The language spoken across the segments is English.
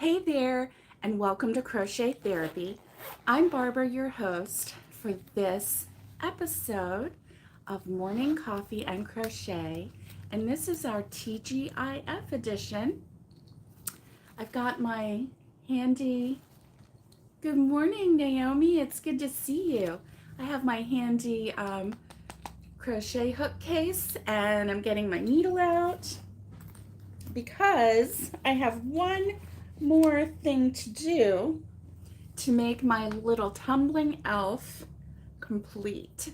Hey there, and welcome to Crochet Therapy. I'm Barbara, your host for this episode of Morning Coffee and Crochet, and this is our TGIF edition. I've got my handy, good morning, Naomi. It's good to see you. I have my handy crochet hook case, and I'm getting my needle out because I have one more thing to do to make my little tumbling elf complete.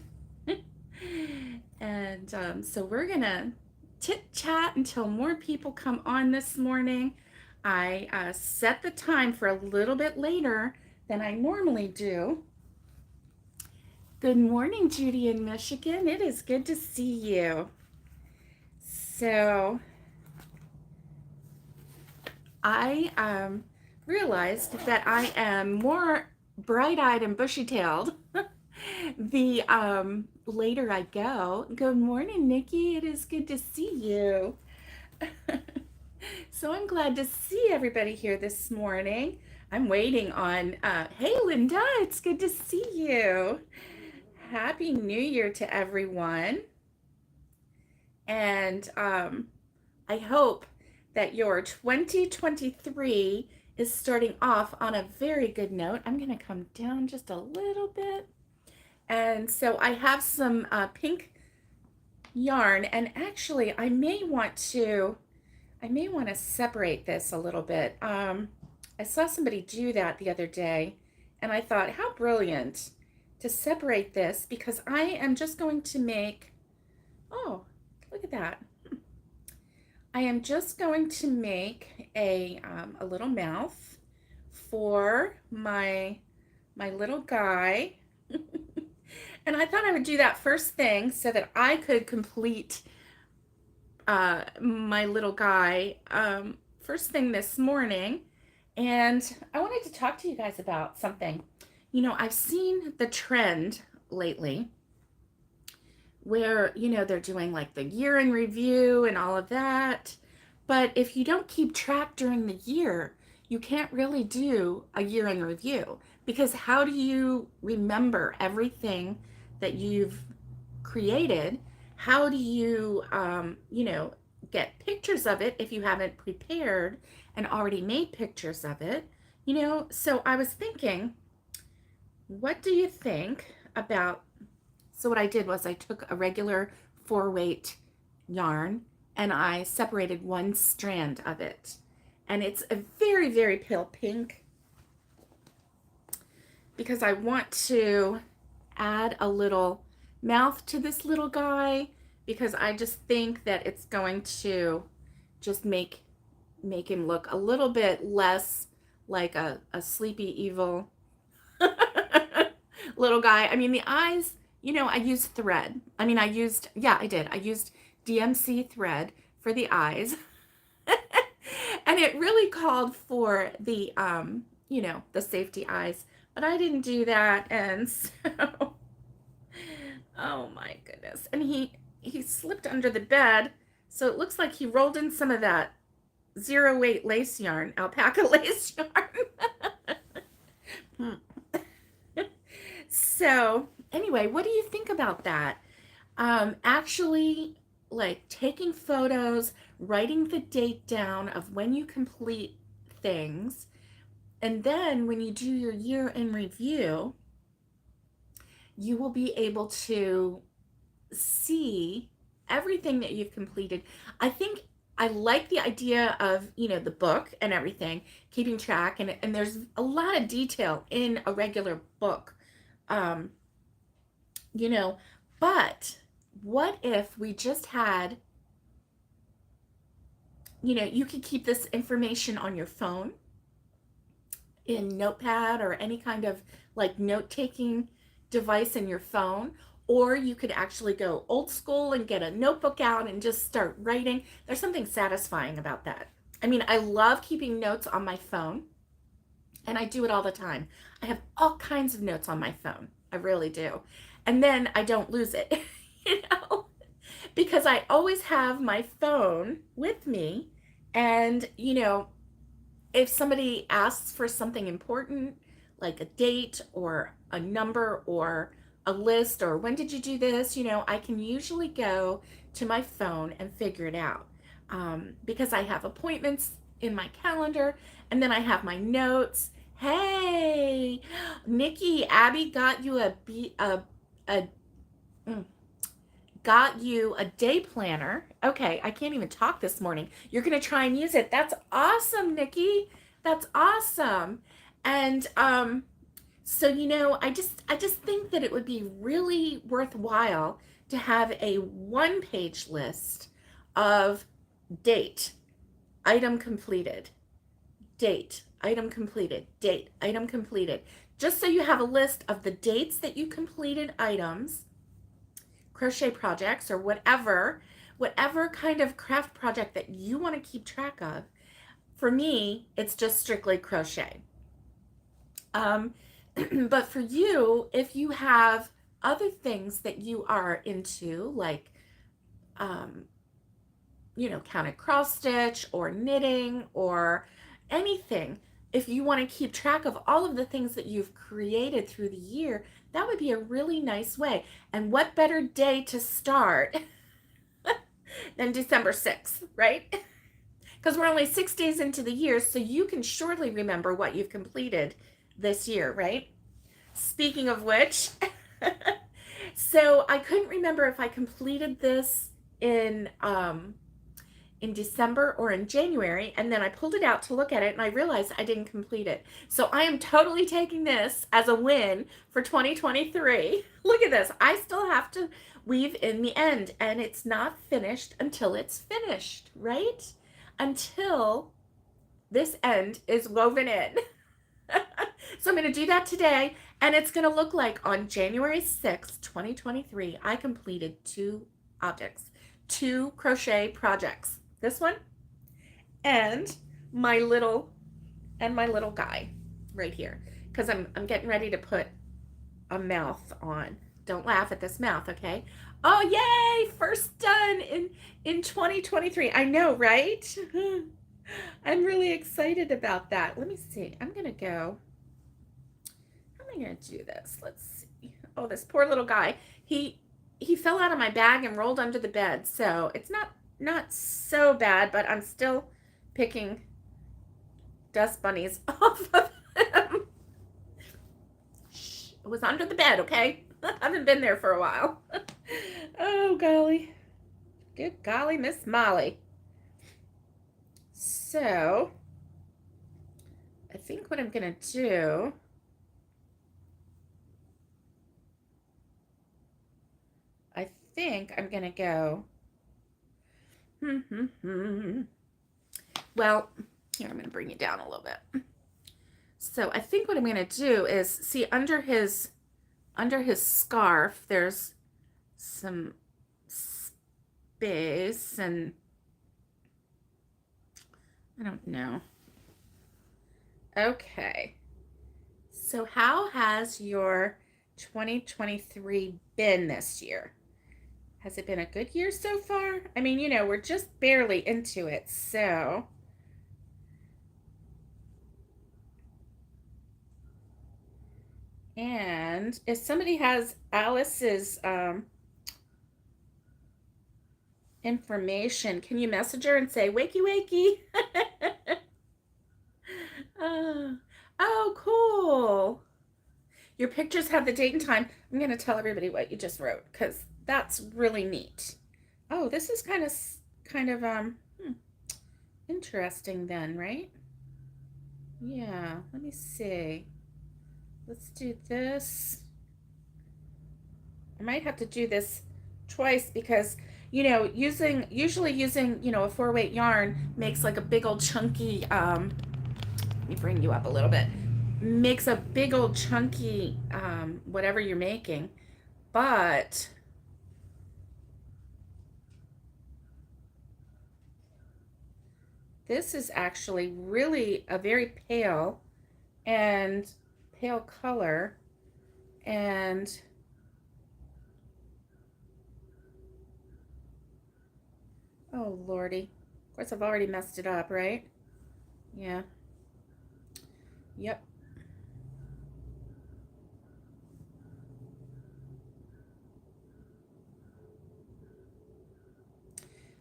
And so we're gonna chit chat until more people come on this morning. I set the time for a little bit later than I normally do. Good morning, Judy in Michigan. It is good to see you. So I realized that I am more bright-eyed and bushy-tailed the later I go. Good morning, Nikki. It is good to see you. So I'm glad to see everybody here this morning. I'm waiting on, hey, Linda, it's good to see you. Happy New Year to everyone. And I hope that your 2023 is starting off on a very good note. I'm going to come down just a little bit. And so I have some pink yarn, and actually I may want to separate this a little bit. I saw somebody do that the other day, and I thought, how brilliant to separate this, because I am just going to make, oh, look at that. I am just going to make a little mouth for my little guy. And I thought I would do that first thing so that I could complete my little guy first thing this morning. And I wanted to talk to you guys about something. You know, I've seen the trend lately where, you know, they're doing like the year in review and all of that. But if you don't keep track during the year, you can't really do a year in review, because how do you remember everything that you've created? How do you, you know, get pictures of it if you haven't prepared and already made pictures of it? You know, so I was thinking, what do you think about, so what I did was I took a regular 4-weight yarn and I separated one strand of it. And it's a very, very pale pink because I want to add a little mouth to this little guy, because I just think that it's going to just make him look a little bit less like a sleepy, evil little guy. I mean, the eyes, you know, I used thread. I mean, I used DMC thread for the eyes. And it really called for the, you know, the safety eyes, but I didn't do that. And so, oh my goodness. And he slipped under the bed. So it looks like he rolled in some of that 0-weight lace yarn, alpaca lace yarn. So anyway, what do you think about that? Actually, like taking photos, writing the date down of when you complete things, and then when you do your year in review, you will be able to see everything that you've completed. I think I like the idea of, you know, the book and everything, keeping track, and there's a lot of detail in a regular book. You know, but what if we just had, you know, you could keep this information on your phone in Notepad or any kind of like note-taking device in your phone, or you could actually go old school and get a notebook out and just start writing. There's something satisfying about that. I mean, I love keeping notes on my phone, and I do it all the time. I have all kinds of notes on my phone. I really do. And then I don't lose it, you know, because I always have my phone with me. And, you know, if somebody asks for something important, like a date or a number or a list or when did you do this, I can usually go to my phone and figure it out, because I have appointments in my calendar, and then I have my notes. Hey, Nikki, Abby got you a mm, got you a day planner. Okay, I can't even talk this morning. You're going to try and use it. That's awesome, Nikki. That's awesome. And so I just think that it would be really worthwhile to have a one-page list of date, item completed, date, item completed, date, item completed. Just so you have a list of the dates that you completed items, crochet projects, or whatever kind of craft project that you want to keep track of. For me, it's just strictly crochet. But for you, if you have other things that you are into, like counted cross stitch or knitting or anything, if you want to keep track of all of the things that you've created through the year, that would be a really nice way. And what better day to start than December 6th, right? Because we're only 6 days into the year, so you can surely remember what you've completed this year, right? Speaking of which, so I couldn't remember if I completed this in December or in January, and then I pulled it out to look at it and I realized I didn't complete it. So I am totally taking this as a win for 2023. Look at this. I still have to weave in the end, and it's not finished until it's finished, right? Until this end is woven in. So I'm going to do that today, and it's going to look like on January 6th, 2023, I completed 2 objects, 2 crochet projects. This one and my little guy right here, because I'm getting ready to put a mouth on. Don't laugh at this mouth, okay? Oh, yay! First done in 2023. I know, right? I'm really excited about that. Let me see. How am I gonna do this? Let's see. Oh, this poor little guy. He fell out of my bag and rolled under the bed, so it's not so bad, but I'm still picking dust bunnies off of him. Shh, it was under the bed, okay? I haven't been there for a while. Oh, golly. Good golly, Miss Molly. So, I think what I'm going to do, I think I'm going to go, well, here, I'm going to bring you down a little bit. So I think what I'm going to do is, see, under his scarf, there's some space, and I don't know. Okay. So how has your 2023 been this year? Has it been a good year so far? I mean, we're just barely into it, so. And if somebody has Alice's information, can you message her and say, wakey, wakey? Oh, cool. Your pictures have the date and time. I'm going to tell everybody what you just wrote, because that's really neat. Oh, this is kind of interesting then, right? Yeah, let me see. Let's do this. I might have to do this twice because, usually using, a 4-weight yarn makes like a big old chunky, let me bring you up a little bit, makes a big old chunky, whatever you're making. But this is actually really a very pale color, and oh lordy, of course I've already messed it up, right? Yeah. Yep.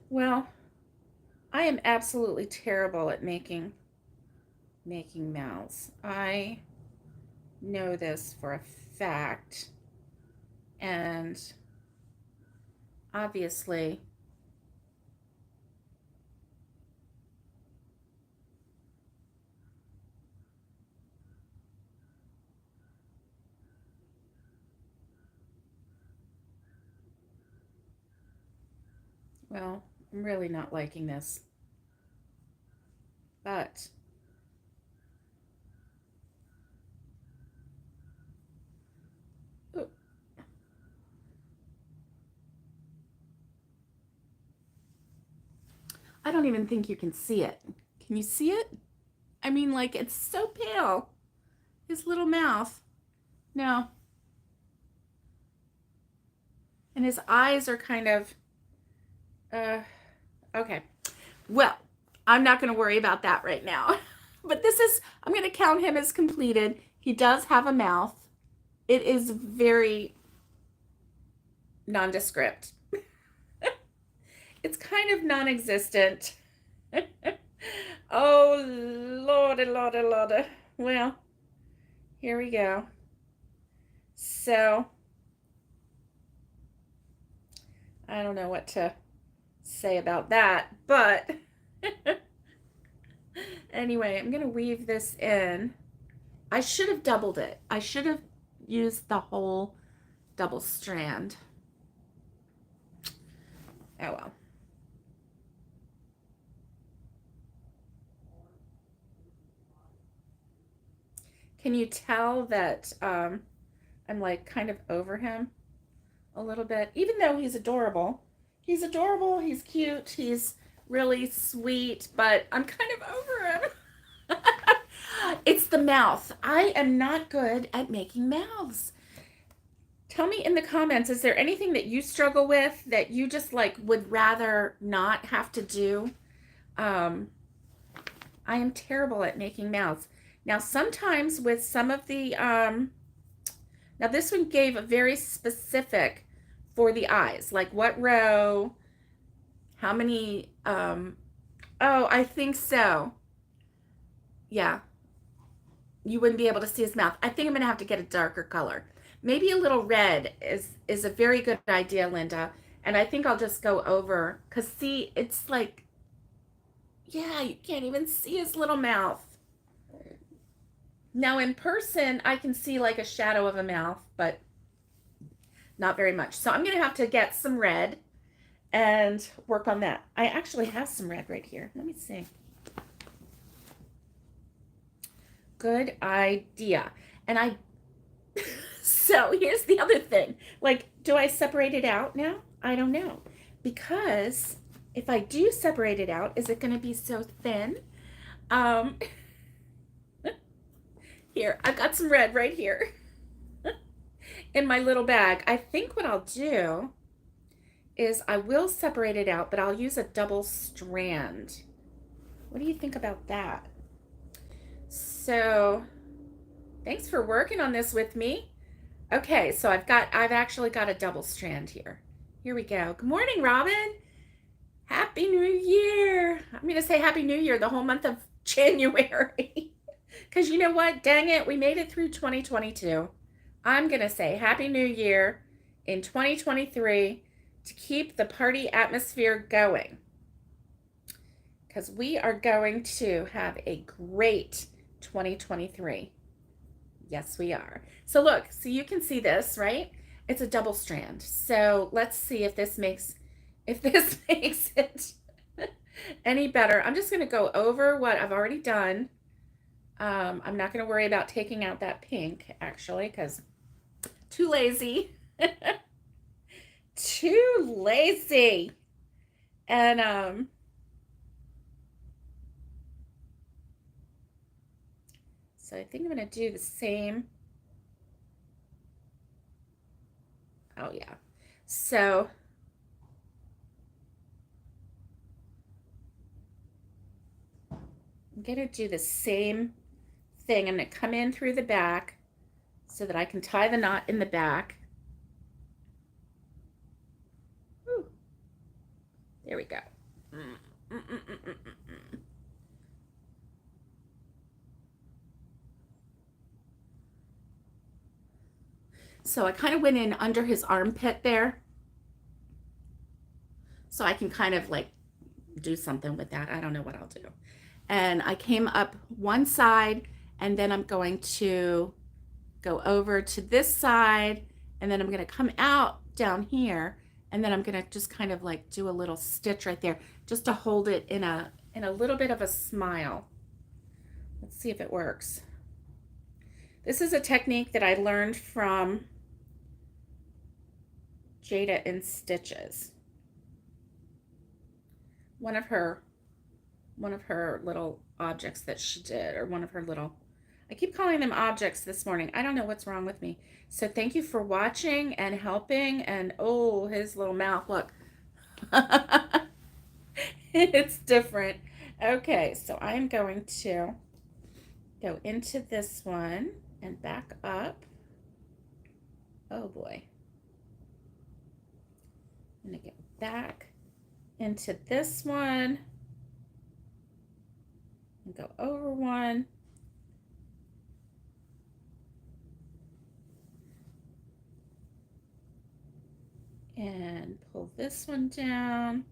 Well, I am absolutely terrible at making mouths. I know this for a fact, and obviously, well, I'm really not liking this, but ooh, I don't even think you can see it. Can you see it? I mean, like, it's so pale. His little mouth. No. And his eyes are kind of, uh, okay. Well, I'm not going to worry about that right now. But I'm going to count him as completed. He does have a mouth. It is very nondescript. It's kind of non-existent. Oh, lordy, lordy, lordy. Well, here we go. So, I don't know what to say about that, but anyway, I'm going to weave this in. I should have doubled it. I should have used the whole double strand. Oh well. Can you tell that I'm like kind of over him a little bit? Even though he's adorable. He's adorable, he's cute, he's really sweet, but I'm kind of over him. It's the mouth. I am not good at making mouths. Tell me in the comments, is there anything that you struggle with that you just like would rather not have to do? Um, I am terrible at making mouths. Now, sometimes with some of the, now this one gave a very specific for the eyes, like what row, how many, oh, I think so. Yeah, you wouldn't be able to see his mouth. I think I'm gonna have to get a darker color. Maybe a little red is a very good idea, Linda. And I think I'll just go over, because see, it's like, yeah, you can't even see his little mouth. Now in person, I can see like a shadow of a mouth, but not very much. So I'm gonna have to get some red and work on that. I actually have some red right here. Let me see. Good idea. And I, so here's the other thing. Like, do I separate it out now? I don't know. Because if I do separate it out, is it going to be so thin? Um, Here, I've got some red right here in my little bag. I think what I'll do is I will separate it out, but I'll use a double strand. What do you think about that? So, thanks for working on this with me. Okay, so I've actually got a double strand here. Here we go. Good morning, Robin. Happy New Year. I'm going to say Happy New Year the whole month of January. Because you know what? Dang it, we made it through 2022. I'm going to say Happy New Year in 2023 to keep the party atmosphere going. Because we are going to have a great 2023. Yes, we are. So look, so you can see this, right? It's a double strand. So let's see if this makes it any better. I'm just going to go over what I've already done. I'm not going to worry about taking out that pink, actually, because too lazy. Too lazy. And so I think I'm going to do the same. Oh, yeah. So I'm going to do the same thing. I'm going to come in through the back so that I can tie the knot in the back. Ooh. There we go. So I kind of went in under his armpit there. So I can kind of like do something with that. I don't know what I'll do. And I came up one side, and then I'm going to go over to this side, and then I'm going to come out down here, and then I'm going to just kind of like do a little stitch right there just to hold it in a little bit of a smile. Let's see if it works. This is a technique that I learned from Jada in Stitches. One of her little objects that she did, or one of her little, I keep calling them objects this morning. I don't know what's wrong with me. So thank you for watching and helping. And oh, his little mouth, look. It's different. Okay, so I'm going to go into this one and back up. Oh boy. I'm going to get back into this one and go over one. And pull this one down.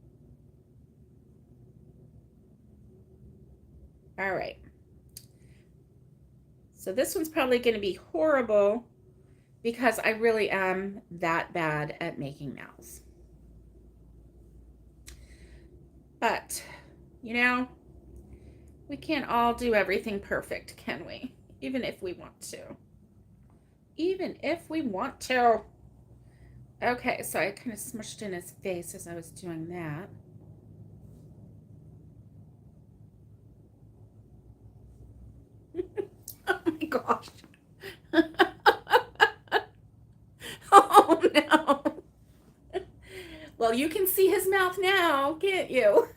All right. So this one's probably going to be horrible because I really am that bad at making mouths. But, you know, we can't all do everything perfect, can we? Even if we want to. Even if we want to. Okay, so I kind of smushed in his face as I was doing that. Oh my gosh. Oh no. Well, you can see his mouth now, can't you?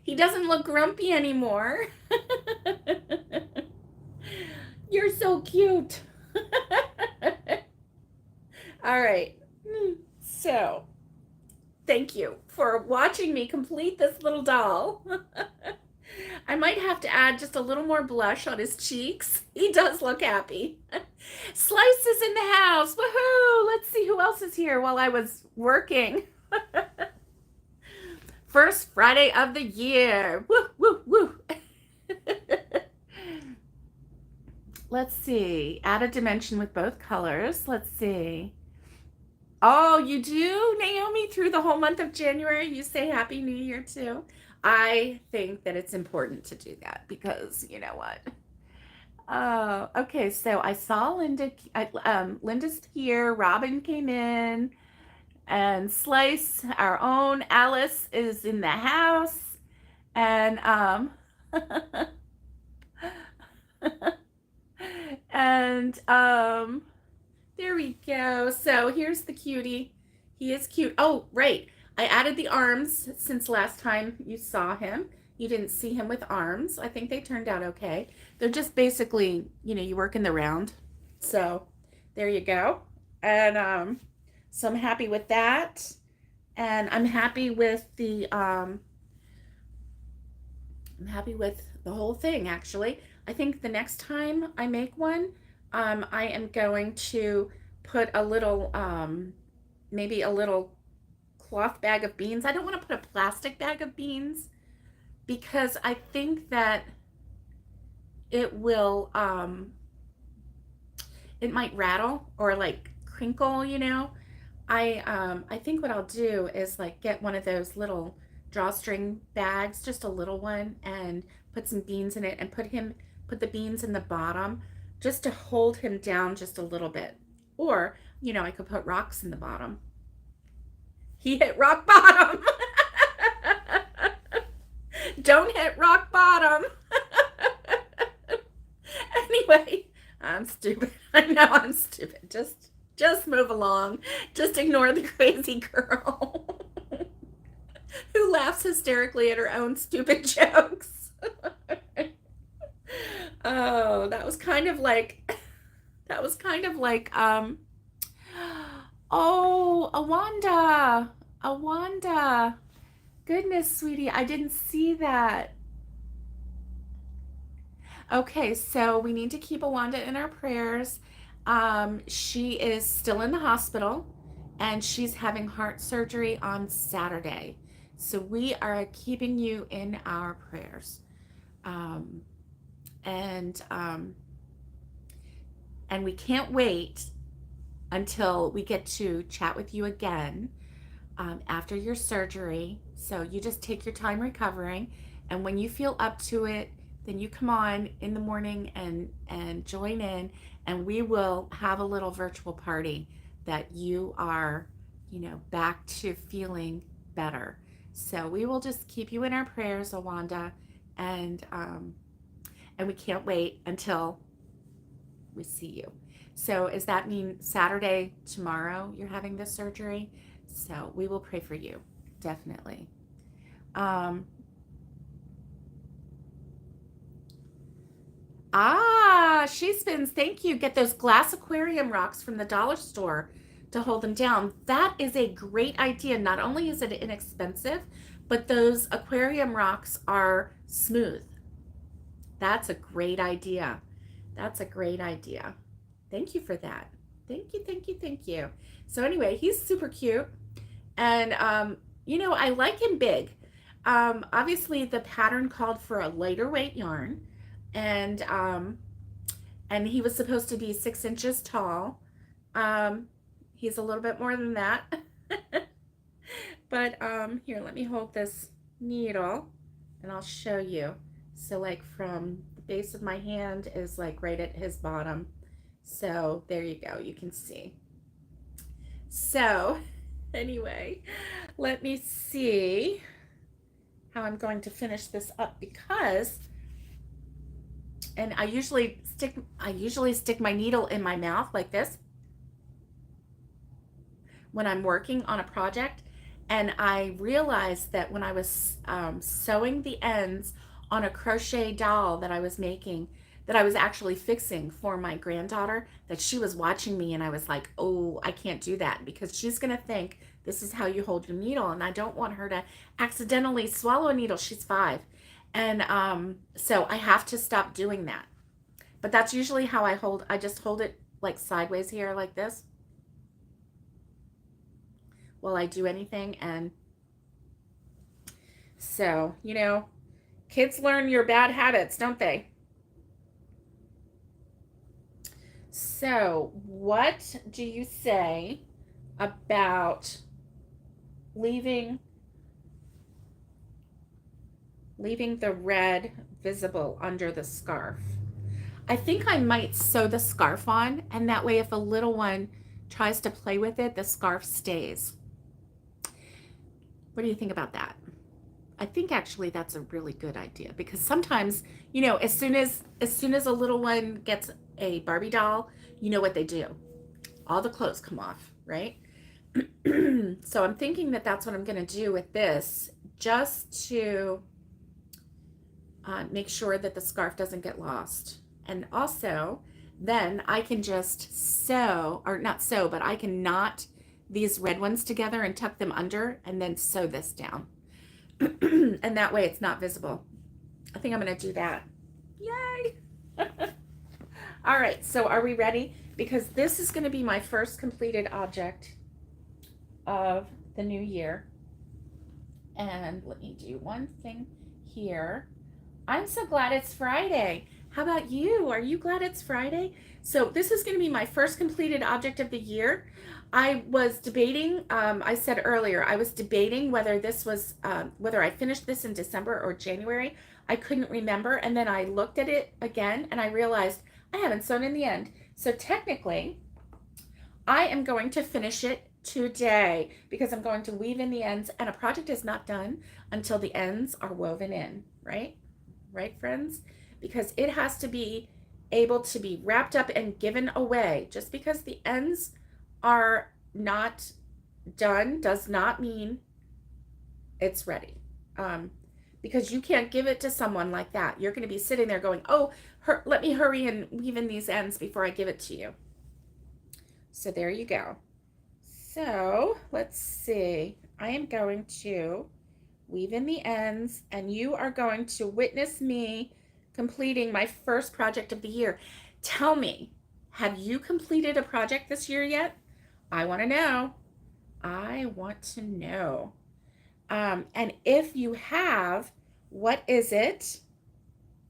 He doesn't look grumpy anymore. You're so cute. All right. So, thank you for watching me complete this little doll. I might have to add just a little more blush on his cheeks. He does look happy. Slice is in the house. Woohoo! Let's see who else is here while I was working. First Friday of the year. Woo, woo, woo. Let's see. Add a dimension with both colors. Let's see. Oh, you do, Naomi? Through the whole month of January, you say Happy New Year too? I think that it's important to do that because you know what? Oh, okay. So I saw Linda. Linda's here. Robin came in, and Slice, our own Alice, is in the house, and and there we go. So here's the cutie. He is cute. Oh, right. I added the arms since last time you saw him. You didn't see him with arms. I think they turned out okay. They're just basically, you know, you work in the round. So there you go. And so I'm happy with that. And I'm happy with the whole thing actually. I think the next time I make one, I am going to put a little, maybe a little cloth bag of beans. I don't want to put a plastic bag of beans because I think that it will, it might rattle or like crinkle, you know. I think what I'll do is like get one of those little drawstring bags, just a little one, and put some beans in it and put the beans in the bottom just to hold him down just a little bit. Or, you know, I could put rocks in the bottom. He hit rock bottom. Don't hit rock bottom. Anyway, I'm stupid. I know I'm stupid. Just move along. Just ignore the crazy girl who laughs hysterically at her own stupid jokes. Oh, that was kind of like, that was kind of like, oh, Awanda. Goodness, sweetie, I didn't see that. Okay, so we need to keep Awanda in our prayers. She is still in the hospital and she's having heart surgery on Saturday. So we are keeping you in our prayers. Um, and um, and we can't wait until we get to chat with you again after your surgery. So you just take your time recovering, and when you feel up to it, then you come on in the morning and join in, and we will have a little virtual party that you are, back to feeling better. So we will just keep you in our prayers, Awanda, and and we can't wait until we see you. So does that mean Saturday, tomorrow, you're having this surgery? So we will pray for you, definitely. Um, she spins. Thank you. Get those glass aquarium rocks from the dollar store to hold them down. That is a great idea. Not only is it inexpensive, but those aquarium rocks are smooth. That's a great idea. That's a great idea. Thank you for that. Thank you, thank you, thank you. So anyway, he's super cute. And I like him big. Obviously the pattern called for a lighter weight yarn, and and he was supposed to be 6 inches tall. Um, he's a little bit more than that. But here, let me hold this needle and I'll show you. So like from the base of my hand is like right at his bottom. So there you go, you can see. So anyway, let me see how I'm going to finish this up, because and I usually stick my needle in my mouth like this when I'm working on a project. And I realized that when I was sewing the ends on a crochet doll that I was making, that I was actually fixing for my granddaughter, that she was watching me, and I was like, oh, I can't do that because she's going to think this is how you hold your needle. And I don't want her to accidentally swallow a needle. She's 5. And so I have to stop doing that. But that's usually how I just hold it like sideways here like this while I do anything. And so, kids learn your bad habits, don't they? So, what do you say about leaving the red visible under the scarf? I think I might sew the scarf on, and that way if a little one tries to play with it, the scarf stays. What do you think about that? I think actually that's a really good idea, because sometimes, as soon as a little one gets a Barbie doll, you know what they do? All the clothes come off, right? So I'm thinking that that's what I'm going to do with this, just to make sure that the scarf doesn't get lost. And also, then I can just sew, or not sew, but I can knot these red ones together and tuck them under, and then sew this down. And that way it's not visible. I think I'm going to do that. Yay! All right, so are we ready? Because this is going to be my first completed object of the new year. And let me do one thing here. I'm so glad it's Friday. How about you? Are you glad it's Friday? So this is going to be my first completed object of the year. I was debating, I said earlier, I was debating whether this was, whether I finished this in December or January. I couldn't remember. And then I looked at it again and I realized I haven't sewn in the end. So technically, I am going to finish it today, because I'm going to weave in the ends, and a project is not done until the ends are woven in, right? Right, friends? Because it has to be able to be wrapped up and given away. Just because the ends are not done does not mean it's ready. because you can't give it to someone like that. You're going to be sitting there going, oh, let me hurry and weave in these ends before I give it to you. So there you go. So let's see. I am going to weave in the ends, and you are going to witness me completing my first project of the year. Tell me, have you completed a project this year yet? I want to know. I want to know. And if you have, what is it?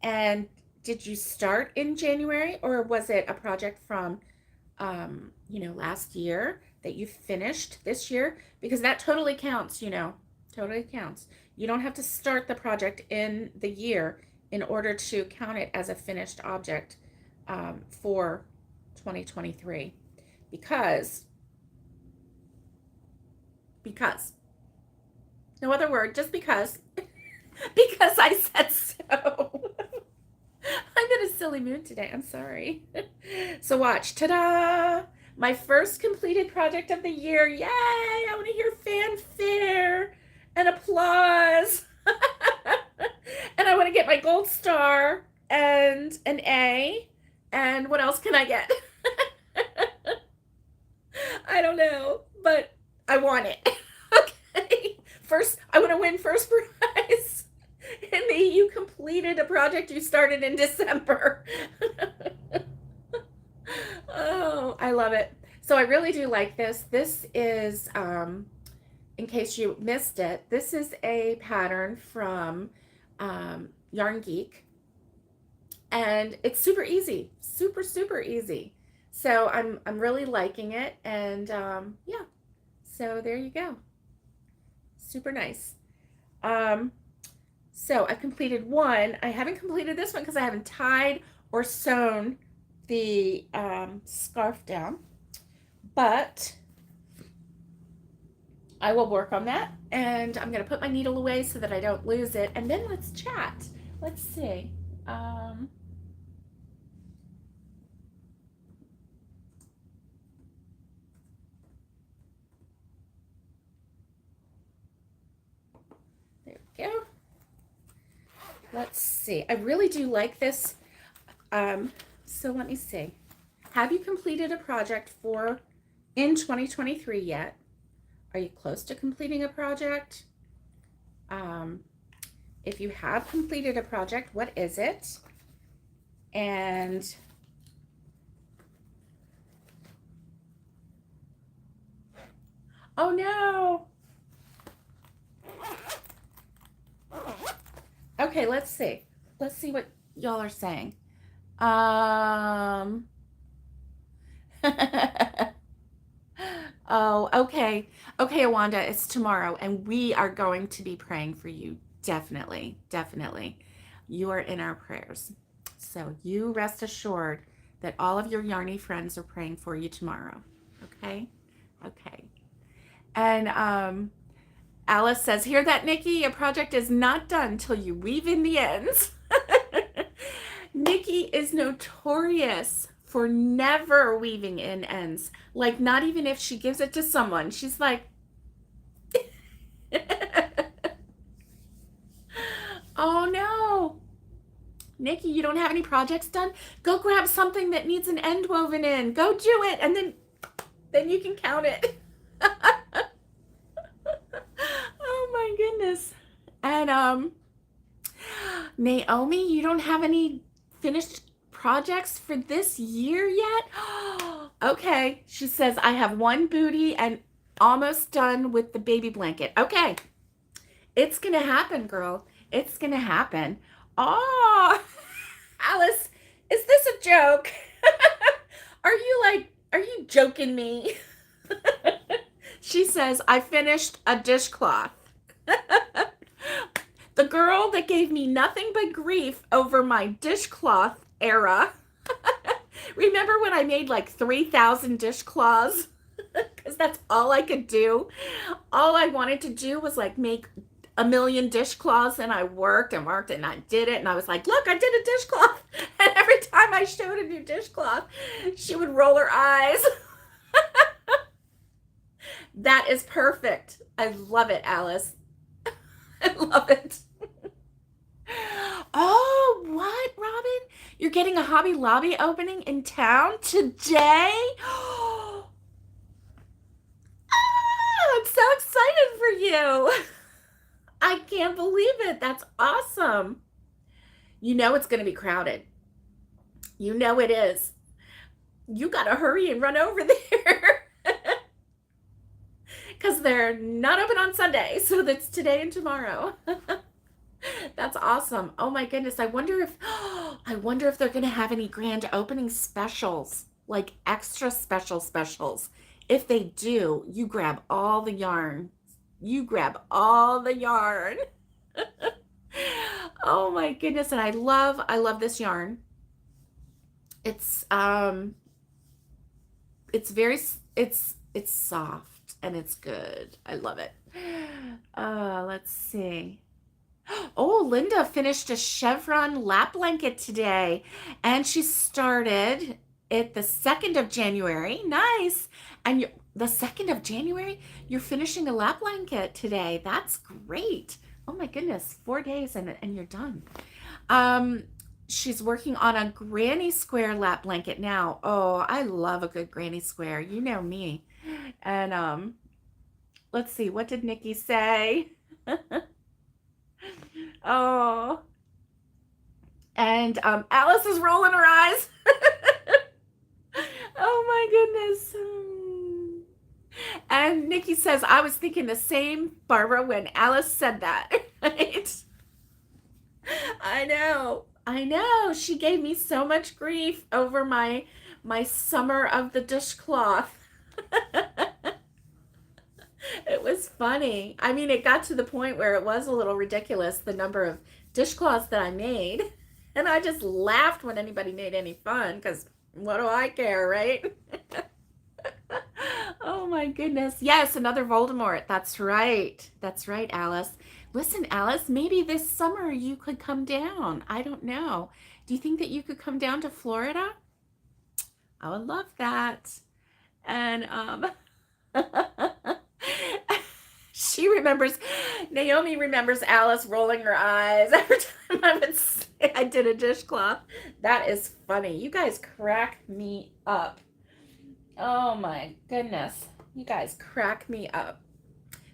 And did you start in January, or was it a project from, last year that you finished this year? Because that totally counts, totally counts. You don't have to start the project in the year in order to count it as a finished object for 2023. Because, no other word, just because, because I said so. I'm in a silly mood today. I'm sorry. So watch. Ta-da! My first completed project of the year. Yay! I want to hear fanfare and applause. And I want to get my gold star and an A. And what else can I get? I don't know, but I want it. Okay. First, I want to win first prize. And you completed a project you started in December. Oh, I love it. So I really do like this. This is, in case you missed it, this is a pattern from Yarn Geek. And it's super easy, super easy. So I'm really liking it. And yeah, so there you go. Super nice. So I've completed one. I haven't completed this one because I haven't tied or sewn the scarf down, but I will work on that, and I'm going to put my needle away so that I don't lose it, and then let's chat. Let's see. There we go. Let's see. I really do like this. So let me see. Have you completed a project in 2023 yet? Are you close to completing a project? If you have completed a project, what is it? And oh no. Okay, let's see. Let's see what y'all are saying. Oh, okay. Okay, Awanda, it's tomorrow, and we are going to be praying for you. Definitely, definitely. You are in our prayers. So you rest assured that all of your Yarny friends are praying for you tomorrow. Okay? Okay. And Alice says, hear that, Nikki? A project is not done till you weave in the ends. Nikki is notorious for never weaving in ends. Like, not even if she gives it to someone. She's like, oh no. Nikki, you don't have any projects done? Go grab something that needs an end woven in. Go do it, and then you can count it. Oh my goodness. And Naomi, you don't have any finished projects for this year yet? Okay. She says, I have one booty and almost done with the baby blanket. Okay. It's going to happen, girl. It's going to happen. Oh, Alice, is this a joke? Are you joking me? She says, I finished a dishcloth. The girl that gave me nothing but grief over my dishcloth era. Remember when I made like 3,000 dishcloths? Because that's all I could do. All I wanted to do was like make a million dishcloths, and I worked and I did it, and I was like, look, I did a dishcloth. And every time I showed a new dishcloth, she would roll her eyes. That is perfect. I love it, Alice. I love it. You're getting a Hobby Lobby opening in town today? I'm so excited for you. I can't believe it. That's awesome. You know it's going to be crowded. You know it is. You got to hurry and run over there because they're not open on Sunday. So that's today and tomorrow. That's awesome. Oh my goodness. I wonder if they're going to have any grand opening specials, like extra specials. If they do, you grab all the yarn. You grab all the yarn. Oh my goodness. And I love this yarn. It's very it's soft and it's good. I love it. Let's see. Oh, Linda finished a chevron lap blanket today, and she started it the 2nd of January. Nice. And the 2nd of January, you're finishing a lap blanket today. That's great. Oh my goodness, 4 days and you're done. Um, she's working on a granny square lap blanket now. Oh, I love a good granny square. You know me. And let's see, what did Nikki say? Oh, and Alice is rolling her eyes. Oh my goodness. And Nikki says, I was thinking the same, Barbara, when Alice said that. Right? I know. I know. She gave me so much grief over my summer of the dishcloth. It was funny. I mean, it got to the point where it was a little ridiculous, the number of dishcloths that I made. And I just laughed when anybody made any fun, because what do I care, right? Oh my goodness. Yes, another Voldemort. That's right. That's right, Alice. Listen, Alice, maybe this summer you could come down. I don't know. Do you think that you could come down to Florida? I would love that. And she remembers, Naomi remembers Alice rolling her eyes every time I would say I did a dishcloth. That is funny. You guys crack me up. Oh my goodness. You guys crack me up.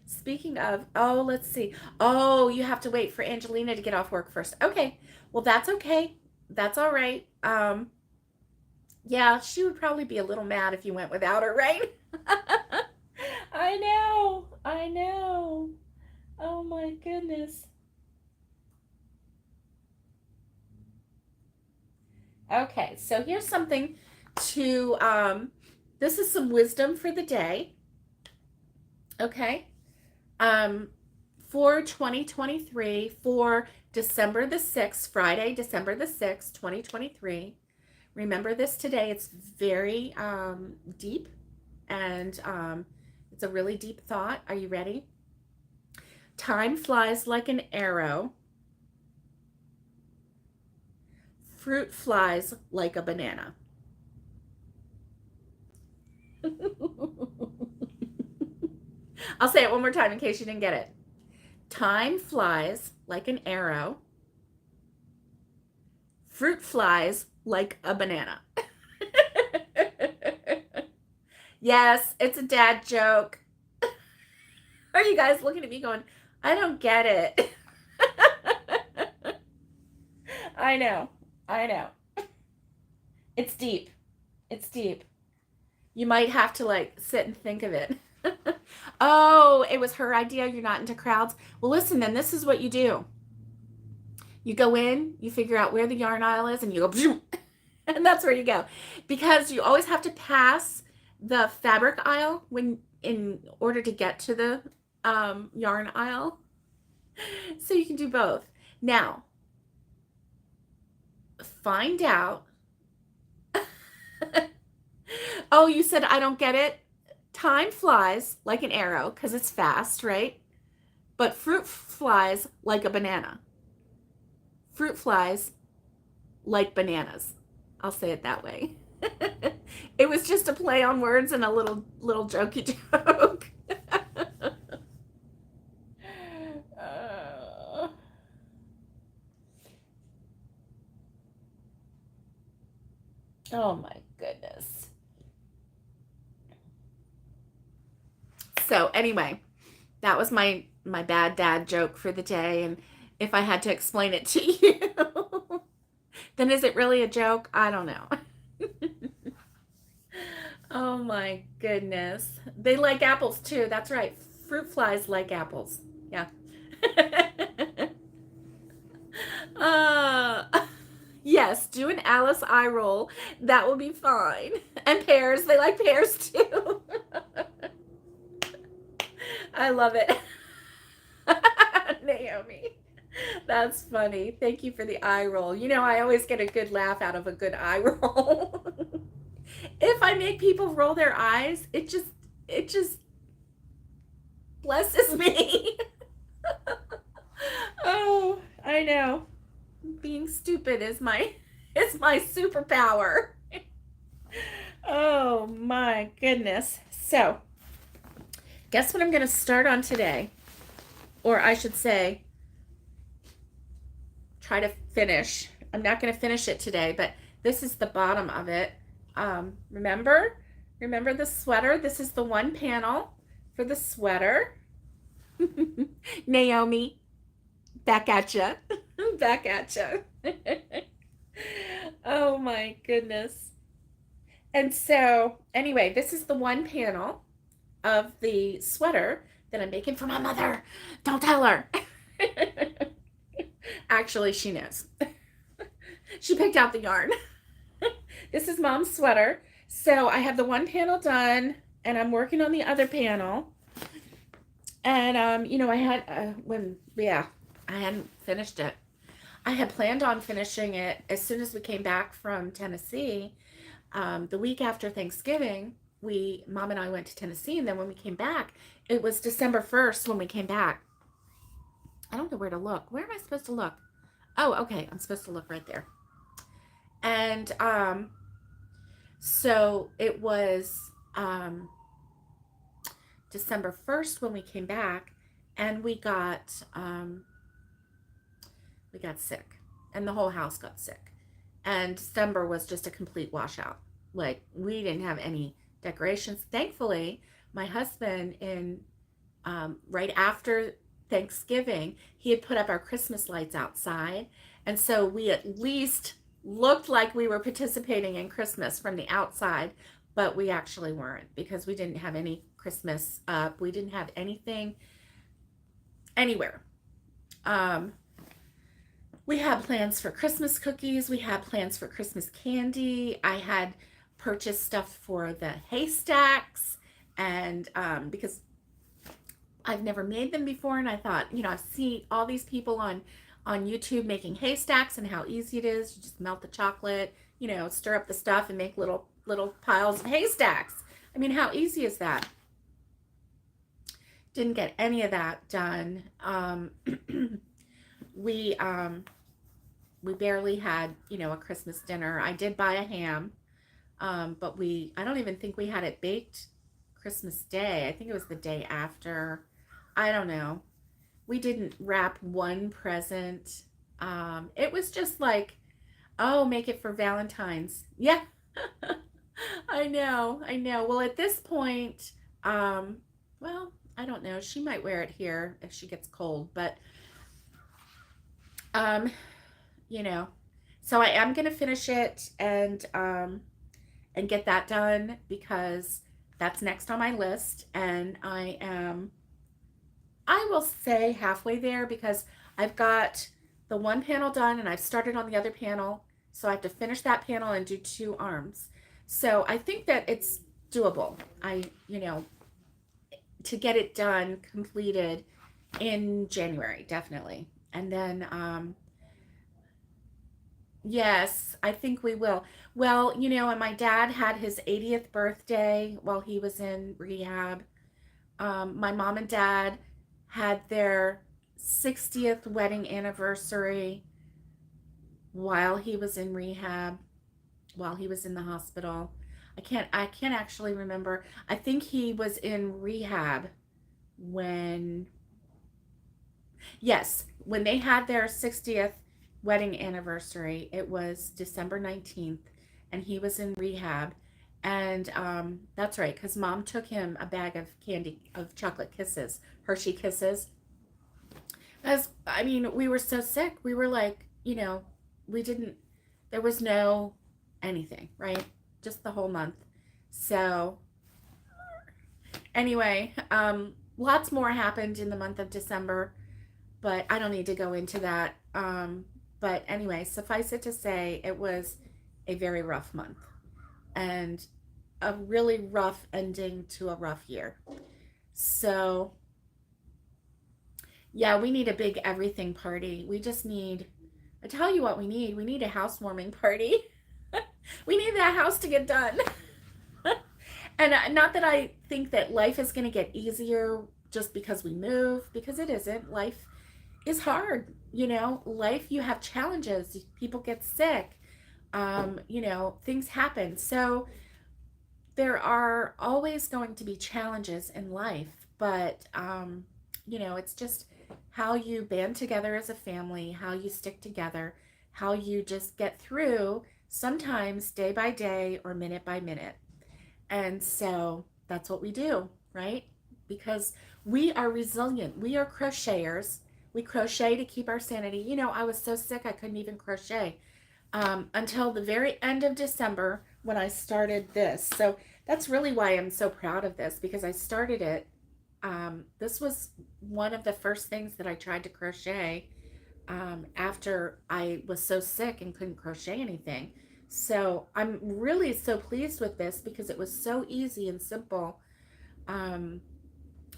Speaking of, oh, let's see. Oh, you have to wait for Angelina to get off work first. Okay. Well, that's okay. That's all right. Yeah, she would probably be a little mad if you went without her, right? I know. I know. Oh my goodness. Okay, so here's something to this is some wisdom for the day. Okay. For 2023, for December the 6th, Friday, December the 6th, 2023. Remember this today. It's very deep, and it's a really deep thought. Are you ready? Time flies like an arrow. Fruit flies like a banana. I'll say it one more time in case you didn't get it. Time flies like an arrow. Fruit flies like a banana. Yes, it's a dad joke. Are you guys looking at me going, I don't get it? I know. I know. It's deep. It's deep. You might have to like sit and think of it. Oh, it was her idea. You're not into crowds. Well, listen, then this is what you do. You go in, you figure out where the yarn aisle is, and you go, and that's where you go. Because you always have to pass the fabric aisle in order to get to the yarn aisle. So you can do both. Now, find out. Oh, you said I don't get it? Time flies like an arrow because it's fast, right? But fruit flies like a banana. Fruit flies like bananas. I'll say it that way. It was just a play on words and a little jokey joke. Oh my goodness. So anyway, that was my bad dad joke for the day. And if I had to explain it to you, then is it really a joke? I don't know. Oh my goodness. They like apples too. That's right. Fruit flies like apples. Yeah. uh, yes, do an Alice eye roll. That will be fine. And pears. They like pears too. I love it. Naomi. That's funny. Thank you for the eye roll. You know, I always get a good laugh out of a good eye roll. If I make people roll their eyes, it just blesses me. Oh, I know. Being stupid is my superpower. Oh my goodness. So, guess what I'm going to start on today? Or I should say, try to finish. I'm not going to finish it today, but this is the bottom of it. Remember the sweater? This is the one panel for the sweater. Naomi, back at you. Back at you. Oh my goodness. And so, anyway, this is the one panel of the sweater that I'm making for my mother. Don't tell her. Actually, she knows. She picked out the yarn. This is Mom's sweater. So I have the one panel done, and I'm working on the other panel. And you know, I had I hadn't finished it. I had planned on finishing it as soon as we came back from Tennessee. The week after Thanksgiving, Mom and I went to Tennessee, and then when we came back, it was December 1st when we came back. I don't know where to look. Where am I supposed to look? Oh, okay. I'm supposed to look right there. And so it was December 1st when we came back, and we got sick, and the whole house got sick. And December was just a complete washout. Like, we didn't have any decorations. Thankfully, my husband right after Thanksgiving, he had put up our Christmas lights outside. And so we at least looked like we were participating in Christmas from the outside, but we actually weren't, because we didn't have any Christmas up. We didn't have anything anywhere. We had plans for Christmas cookies. We had plans for Christmas candy. I had purchased stuff for the haystacks, and because I've never made them before, and I thought, you know, I've seen all these people on YouTube making haystacks and how easy it is. You just melt the chocolate, you know, stir up the stuff and make little piles of haystacks. I mean, how easy is that? Didn't get any of that done. We barely had, you know, a Christmas dinner. I did buy a ham, but I don't even think we had it baked Christmas Day. I think it was the day after. I don't know. We didn't wrap one present. It was just like, oh, make it for Valentine's. Yeah. I know. Well, at this point, well, I don't know. She might wear it here if she gets cold, but you know, so I am gonna finish it and get that done, because that's next on my list, and I will say halfway there, because I've got the one panel done and I've started on the other panel, so I have to finish that panel and do 2 arms. So I think that it's doable. You know, to get it done, completed in January, definitely. And then yes, I think we will. Well, you know, and my dad had his 80th birthday while he was in rehab. My mom and dad had their 60th wedding anniversary while he was in rehab, while he was in the hospital. I can't actually remember. I think he was in rehab when when they had their 60th wedding anniversary. It was December 19th, and he was in rehab. And that's right, because mom took him a bag of candy, of chocolate kisses, Hershey kisses. As I mean, we were so sick. We were like, we didn't, there was no anything, right? Just the whole month. So, anyway, lots more happened in the month of December, but I don't need to go into that. But anyway, suffice it to say, it was a very rough month and a really rough ending to a rough year. So, yeah, we need a big everything party. We just need, I tell you what we need. We need a housewarming party. We need that house to get done. And not that I think that life is going to get easier just because we move, because it isn't. Life is hard. Life, you have challenges. People get sick. Things happen. So there are always going to be challenges in life, but it's just how you band together as a family, how you stick together, how you just get through, sometimes day by day or minute by minute. And so that's what we do, right? Because we are resilient. We are crocheters. We crochet to keep our sanity. I was so sick I couldn't even crochet until the very end of December when I started this. So that's really why I'm so proud of this, because I started it. This was one of the first things that I tried to crochet after I was so sick and couldn't crochet anything. So I'm really so pleased with this because it was so easy and simple. Um,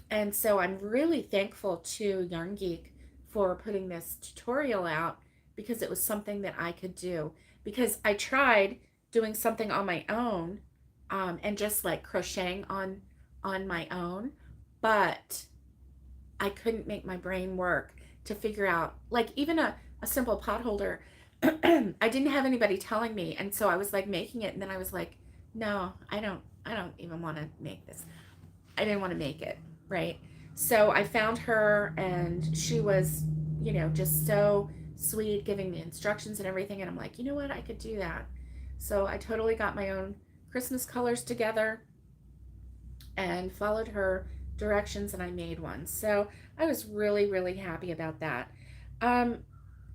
and so I'm really thankful to Yarn Geek for putting this tutorial out because it was something that I could do. Because I tried doing something on my own and just like crocheting on my own, but I couldn't make my brain work to figure out, like, even a simple pot holder. I didn't have anybody telling me, and so I was like making it, and then I was like, no, I don't even want to make this. I didn't want to make it, right? So I found her, and she was, just so sweet, giving me instructions and everything, and I'm like, you know what, I could do that. So I totally got my own Christmas colors together and followed her directions, and I made one. So I was really, really happy about that. Um,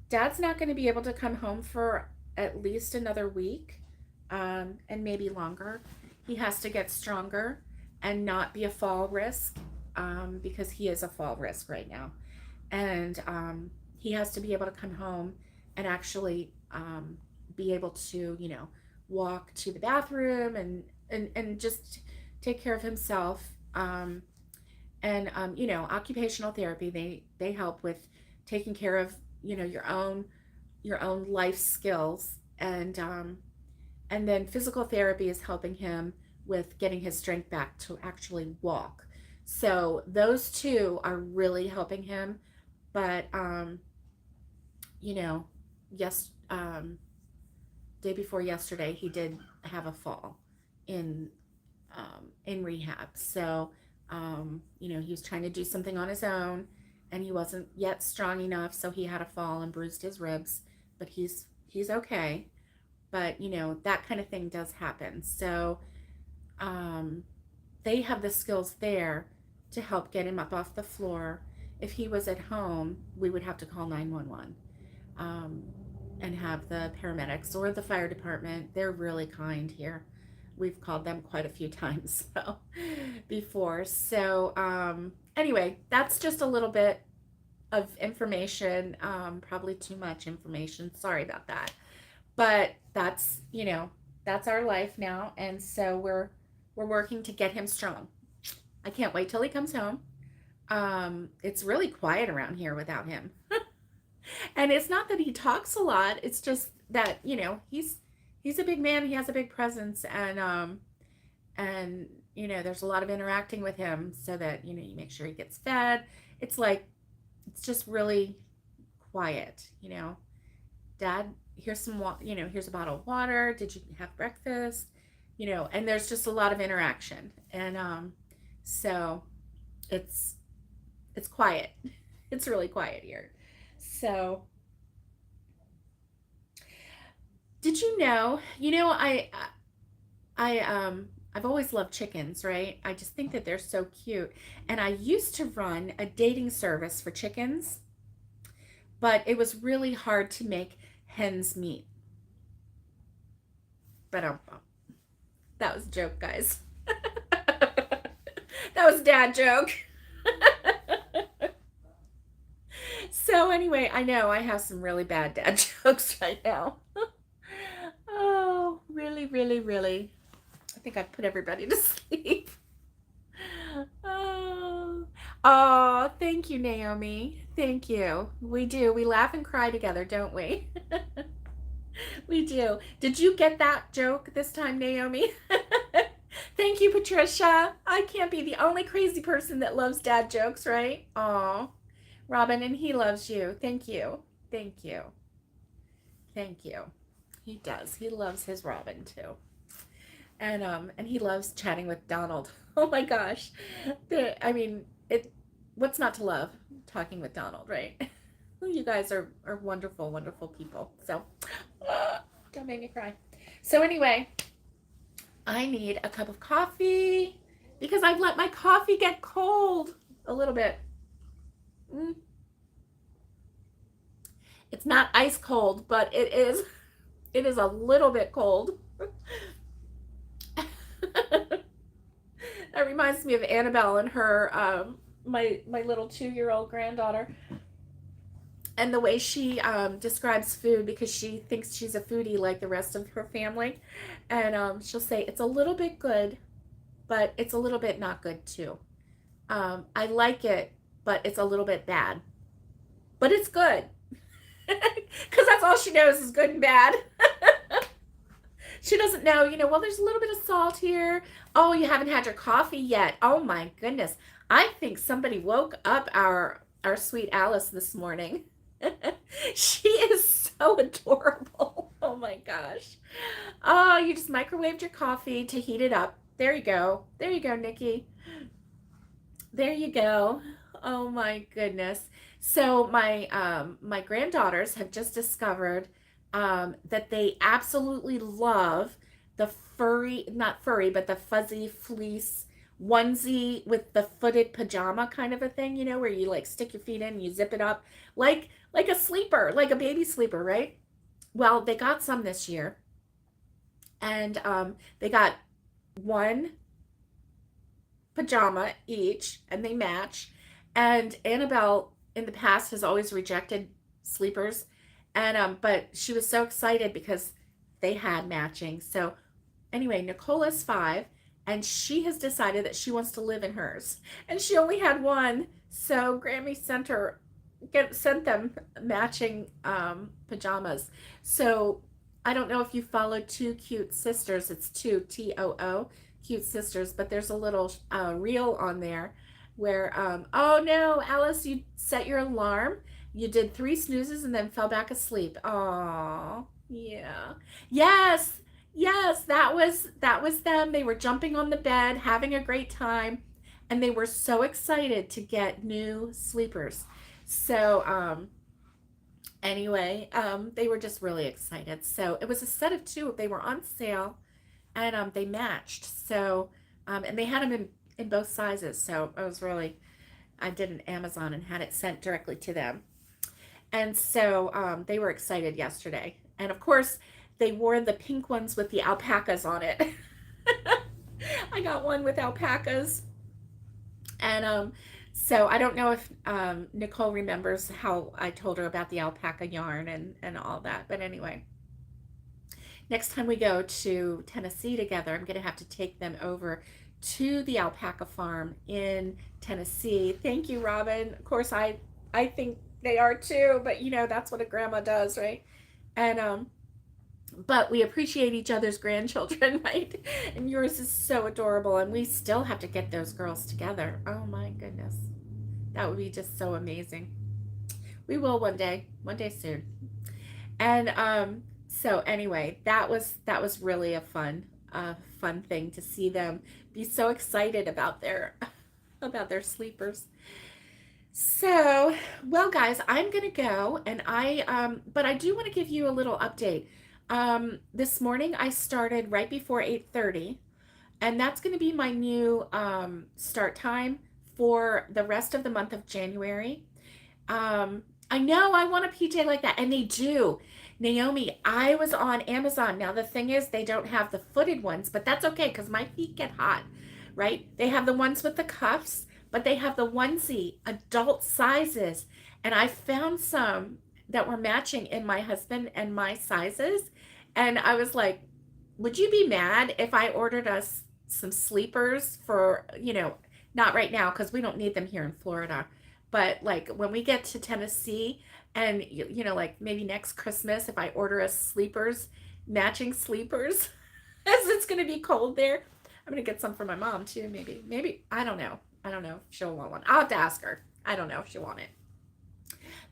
Dad's not going to be able to come home for at least another week, and maybe longer. He has to get stronger and not be a fall risk, because he is a fall risk right now. And he has to be able to come home and actually be able to, walk to the bathroom and just take care of himself. And occupational therapy, they help with taking care of your own life skills, and then physical therapy is helping him with getting his strength back to actually walk. So those two are really helping him. But yes, day before yesterday he did have a fall in in rehab. So he was trying to do something on his own, and he wasn't yet strong enough, so he had a fall and bruised his ribs. But he's okay. But that kind of thing does happen. So um, they have the skills there to help get him up off the floor. If he was at home, we would have to call 911 um, and have the paramedics or the fire department. They're really kind here. We've called them quite a few times so before. So anyway, that's just a little bit of information, probably too much information. Sorry about that. But that's our life now, and so we're working to get him strong. I can't wait till he comes home. It's really quiet around here without him. And it's not that he talks a lot, it's just that, he's a big man, he has a big presence, and there's a lot of interacting with him so that, you make sure he gets fed. It's like it's just really quiet. Dad, here's some here's a bottle of water. Did you have breakfast? And there's just a lot of interaction. And so it's quiet. It's really quiet here. So Did you know, I've always loved chickens, right? I just think that they're so cute. And I used to run a dating service for chickens, but it was really hard to make hens meet. But that was a joke, guys. That was a dad joke. So anyway, I know I have some really bad dad jokes right now. Oh, really, really, really. I think I've put everybody to sleep. Oh, oh, thank you, Naomi. Thank you. We do. We laugh and cry together, don't we? We do. Did you get that joke this time, Naomi? Thank you, Patricia. I can't be the only crazy person that loves dad jokes, right? Oh, Robin, and he loves you. Thank you. Thank you. Thank you. He does. He loves his Robin too. And he loves chatting with Donald. Oh my gosh. I mean, it what's not to love talking with Donald, right? You guys are wonderful, wonderful people. So, don't make me cry. So anyway, I need a cup of coffee because I've let my coffee get cold a little bit. Mm. It's not ice cold, but it is a little bit cold. That reminds me of Annabelle and her my little 2-year-old granddaughter, and the way she describes food, because she thinks she's a foodie like the rest of her family, and she'll say it's a little bit good, but it's a little bit not good too. I like it, but it's a little bit bad, but it's good. Because that's all she knows is good and bad. She doesn't know, well, there's a little bit of salt here. Oh, you haven't had your coffee yet. Oh my goodness. I think somebody woke up our sweet Alice this morning. She is so adorable. Oh my gosh. Oh, you just microwaved your coffee to heat it up. There you go. There you go, Nikki. There you go. Oh my goodness. So my granddaughters have just discovered that they absolutely love the furry, not furry, but the fuzzy fleece onesie with the footed pajama kind of a thing, where you like stick your feet in and you zip it up like a sleeper, like a baby sleeper, right? Well, they got some this year, and they got one pajama each, and they match. And Annabelle in the past has always rejected sleepers, and but she was so excited because they had matching. So anyway, Nicola's 5, and she has decided that she wants to live in hers, and she only had one. So Grammy sent them matching pajamas. So I don't know if you follow Two Cute Sisters. It's two TOO Cute Sisters, but there's a little reel on there where oh no, Alice, you set your alarm. You did 3 snoozes and then fell back asleep. Oh, yeah. Yes. Yes, that was them. They were jumping on the bed, having a great time, and they were so excited to get new sleepers. So anyway, they were just really excited. So it was a set of 2. They were on sale, and they matched. So and they had them in both sizes. So I did an Amazon and had it sent directly to them. And so they were excited yesterday. And of course, they wore the pink ones with the alpacas on it. I got one with alpacas. And so I don't know if Nicole remembers how I told her about the alpaca yarn and all that. But anyway, next time we go to Tennessee together, I'm going to have to take them over to the alpaca farm in Tennessee. Thank you, Robin. Of course, I think they are too, but that's what a grandma does, right? And but we appreciate each other's grandchildren, right? And yours is so adorable, and we still have to get those girls together. Oh my goodness. That would be just so amazing. We will one day soon. And so anyway, that was really a fun thing to see them be so excited about their sleepers. So, well, guys, I'm gonna go, and but I do want to give you a little update. This morning I started right before 8:30, and that's going to be my new start time for the rest of the month of January. I know I want a PJ like that, and they do. Naomi, I was on Amazon. Now the thing is, they don't have the footed ones, but that's okay because my feet get hot, right? They have the ones with the cuffs, but they have the onesie adult sizes, and I found some that were matching in my husband and my sizes, and I was like, would you be mad if I ordered us some sleepers for, not right now because we don't need them here in Florida, but like when we get to Tennessee and, like maybe next Christmas, if I order us sleepers, matching sleepers, as it's going to be cold there. I'm going to get some for my mom too, maybe. Maybe, I don't know. I don't know if she'll want one. I'll have to ask her. I don't know if she'll want it.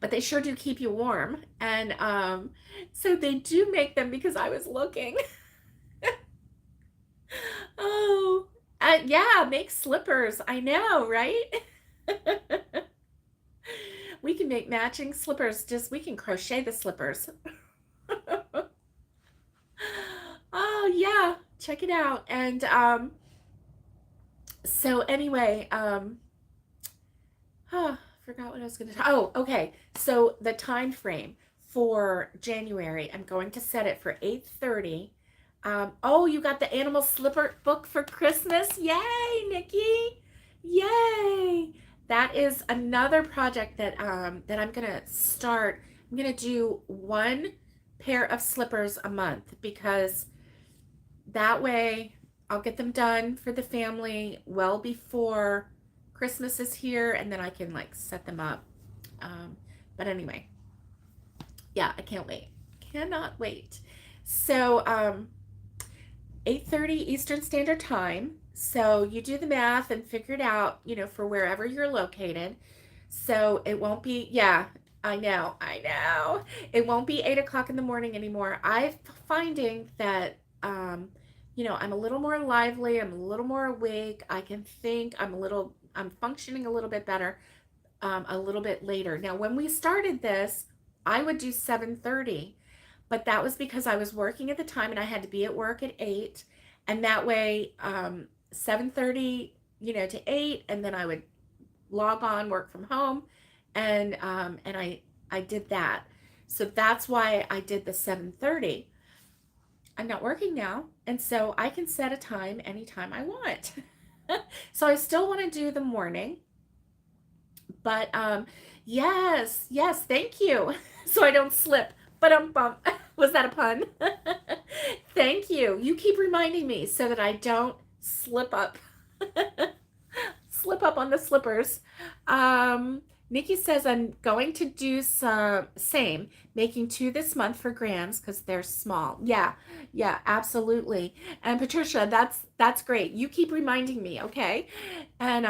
But they sure do keep you warm. And so they do make them because I was looking. Oh, yeah, make slippers. I know, right? We can make matching slippers. We can crochet the slippers. Oh, yeah, check it out. And so anyway, forgot what I was going to. Oh, okay. So the time frame for January, I'm going to set it for 8:30. Oh, you got the animal slipper book for Christmas? Yay, Nikki! Yay! That is another project that I'm gonna start. I'm gonna do one pair of slippers a month because that way I'll get them done for the family well before Christmas is here, and then I can like set them up. But anyway, yeah, I can't wait. Cannot wait. So 8:30 Eastern Standard Time. So you do the math and figure it out, for wherever you're located. So it won't be, yeah, I know. It won't be 8 o'clock in the morning anymore. I'm finding that, I'm a little more lively. I'm a little more awake. I can think. I'm functioning a little bit better, a little bit later. Now, when we started this, I would do 7:30, but that was because I was working at the time and I had to be at work at 8, and that way 7:30 to 8, and then I would log on, work from home, and I did that. So that's why I did the 7:30. I'm not working now, and so I can set a time anytime I want. So I still want to do the morning, but yes, thank you. So I don't slip. But bump. Was that a pun? Thank you. You keep reminding me so that I don't slip up. Slip up on the slippers. Nikki says I'm going to do some same, making 2 this month for Grams because they're small. Yeah, absolutely. And Patricia, that's great. You keep reminding me, okay? And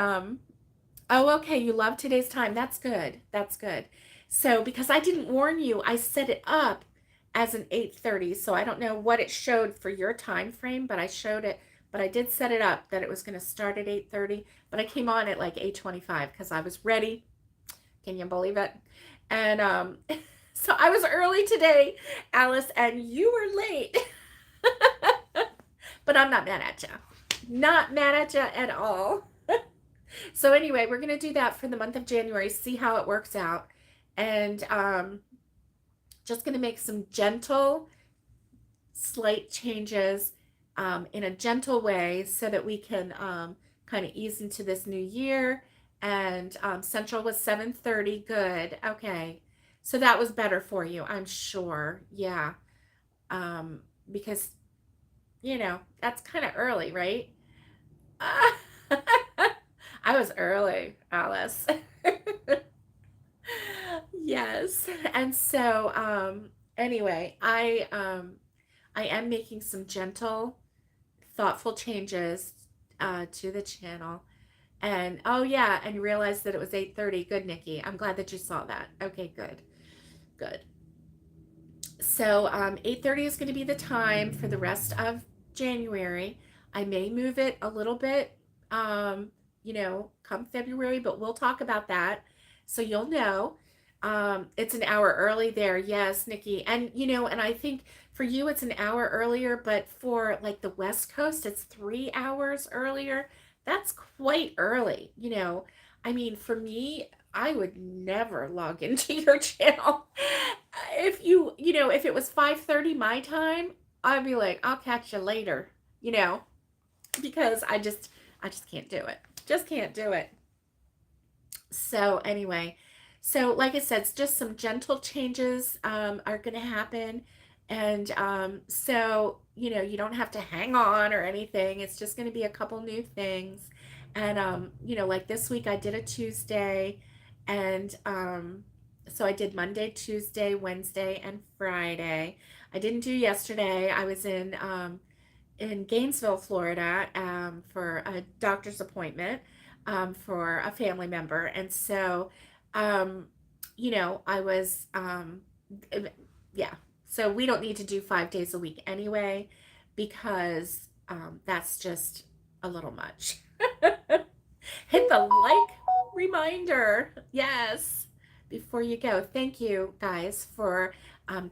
oh, okay, you love today's time. That's good. That's good. So because I didn't warn you, I set it up as an 8:30. So I don't know what it showed for your time frame, but I showed it, but I did set it up that it was going to start at 8:30, but I came on at like 8:25 because I was ready. Can you believe it? And so I was early today, Alice, and you were late. But I'm not mad at you. Not mad at you at all. So anyway, we're going to do that for the month of January, see how it works out. And just going to make some gentle, slight changes in a gentle way so that we can kind of ease into this new year. And Central was 7:30. Good. Okay. So that was better for you, I'm sure. Yeah. Because, that's kind of early, right? I was early, Alice. Yes. And so anyway, I am making some gentle, thoughtful changes to the channel. And oh yeah, and realized that it was 8:30. Good, Nikki. I'm glad that you saw that. Okay, good. Good. So 8:30 is going to be the time for the rest of January. I may move it a little bit come February, but we'll talk about that. So you'll know. It's an hour early there. Yes, Nikki. And and I think for you it's an hour earlier, but for like the West Coast, it's 3 hours earlier. That's quite early. I mean, for me, I would never log into your channel. If it was 5:30 my time, I'd be like, I'll catch you later, you know, because I just can't do it. Just can't do it. So anyway, so like I said, it's just some gentle changes are going to happen. And so, you don't have to hang on or anything. It's just going to be a couple new things. And, like this week I did a Tuesday. And so I did Monday, Tuesday, Wednesday, and Friday. I didn't do yesterday. I was in Gainesville, Florida, for a doctor's appointment for a family member. And so, um, I was, yeah. So we don't need to do 5 days a week anyway, because that's just a little much. Hit the like reminder. Yes. Before you go, thank you guys for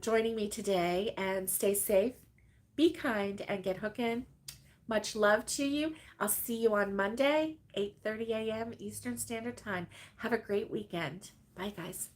joining me today, and stay safe, be kind, and get hooking. Much love to you. I'll see you on Monday, 8:30 a.m. Eastern Standard Time. Have a great weekend. Bye, guys.